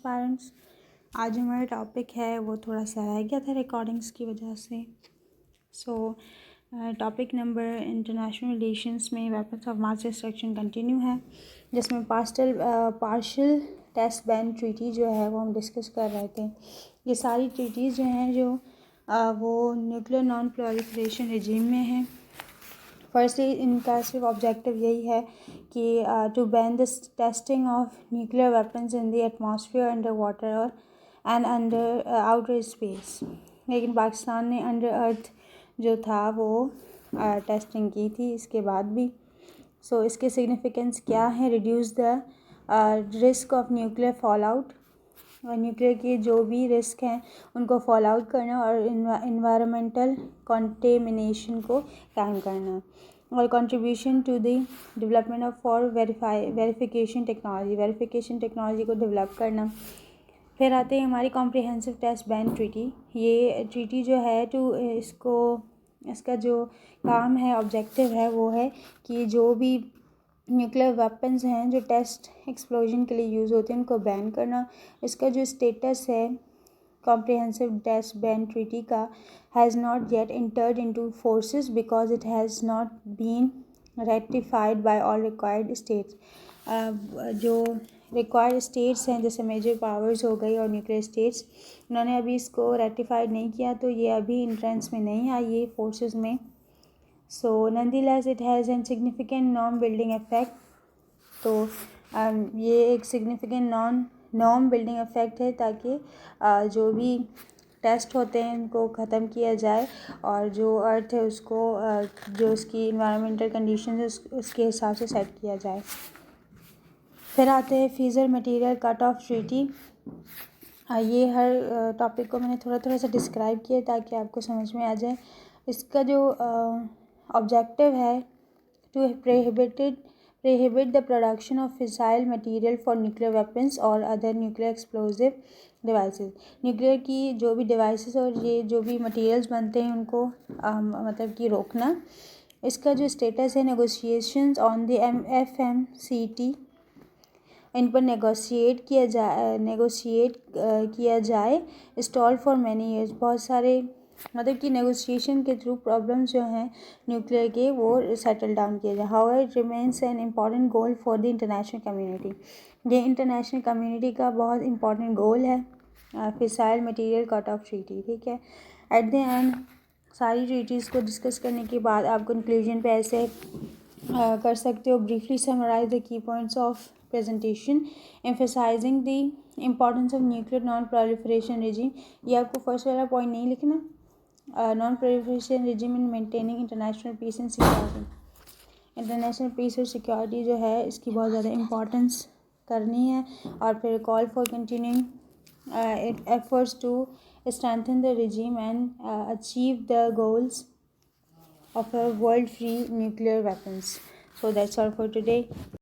Parents, आज हमारा topic है वो थोड़ा सा रह गया था रिकॉर्डिंग्स की वजह से। टॉपिक नंबर इंटरनेशनल रिलेशंस में weapons of mass destruction continue है, जिसमें पार्शियल टेस्ट बैन ट्रीटी जो है वो हम डिस्कस कर रहे थे। ये सारी ट्रीटीज़ जो हैं वो न्यूक्लियर नॉन प्रोलिफरेशन रिजीम में हैं। फर्स्टली इनका सिर्फ ऑब्जेक्टिव यही है कि to ban the testing of nuclear weapons in the atmosphere, under water and under outer space. लेकिन पाकिस्तान ने अंडर अर्थ जो था वो टेस्टिंग की थी इसके बाद भी। इसके सिग्निफिकेंस क्या है? Reduce the risk of nuclear fall out, और न्यूक्लियर के जो भी रिस्क हैं उनको फॉल आउट करना और इन्वायरमेंटल कॉन्टेमिनेशन को कम करना, और contribution to the development of for verification technology को डेवलप करना। फिर आते हैं हमारी कॉम्प्रिहेंसिव टेस्ट बैन ट्रीटी। ये ट्रीटी जो है इसका जो काम है, ऑब्जेक्टिव है, वो है कि जो भी न्यूक्लियर वेपन्स हैं जो टेस्ट एक्सप्लोजन के लिए यूज़ होते हैं उनको बैन करना। इसका जो स्टेटस है कॉम्प्रिहेंसिव टेस्ट बैन ट्रीटी का, has not yet entered into forces because it has not been ratified by all required states. जो रिक्वायर्ड स्टेट्स हैं जैसे मेजर पावर्स हो गई और न्यूक्लियर स्टेट्स, उन्होंने अभी इसको रेटिफाइड नहीं किया, तो ये अभी इंट्रेंस में नहीं आई ये फोर्सेस में। Nonetheless it has a significant norm building effect। तो ये एक significant norm building effect है ताकि जो भी टेस्ट होते हैं उनको ख़त्म किया जाए और जो अर्थ है उसको जो उसकी इन्वायरमेंटल कंडीशन है उसके हिसाब से सेट किया जाए। फिर आते हैं फीजर मटेरियल कट ऑफ ट्रीटी। ये हर टॉपिक को मैंने थोड़ा सा डिस्क्राइब किया ताकि आपको समझ में आ जाए। इसका जो ऑब्जेक्टिव है to prohibit the production of fissile material for nuclear weapons और other nuclear explosive devices. Nuclear की जो भी डिवाइसेस और ये जो भी मटेरियल्स बनते हैं उनको मतलब कि रोकना। इसका जो स्टेटस है नेगोशिएशंस ऑन द FMCT, इन पर नेगोशिएट किया जाए स्टॉल फॉर मैनी ईयर्स। बहुत सारे मतलब कि नेगोशिएशन के थ्रू प्रॉब्लम्स जो हैं न्यूक्लियर के वो सेटल डाउन किया जाए। However it remains an important goal for the international community. ये इंटरनेशनल कम्युनिटी का बहुत इंपॉर्टेंट गोल है fissile material cut off treaty. ठीक है, एट द एंड सारी ट्रीटीज़ को डिस्कस करने के बाद आप कंक्लूजन पे ऐसे कर सकते हो, briefly summarise the key points of presentation emphasizing the importance of nuclear non-proliferation regime। ये आपको फर्स्ट वाला पॉइंट नहीं लिखना, non-proliferation regime in maintaining international peace and security। International peace और सिक्योरिटी जो है इसकी बहुत ज़्यादा इम्पोर्टेंस करनी है, और फिर call for continuing efforts to strengthen the regime and achieve the goals of a world free nuclear weapons। So that's all for today।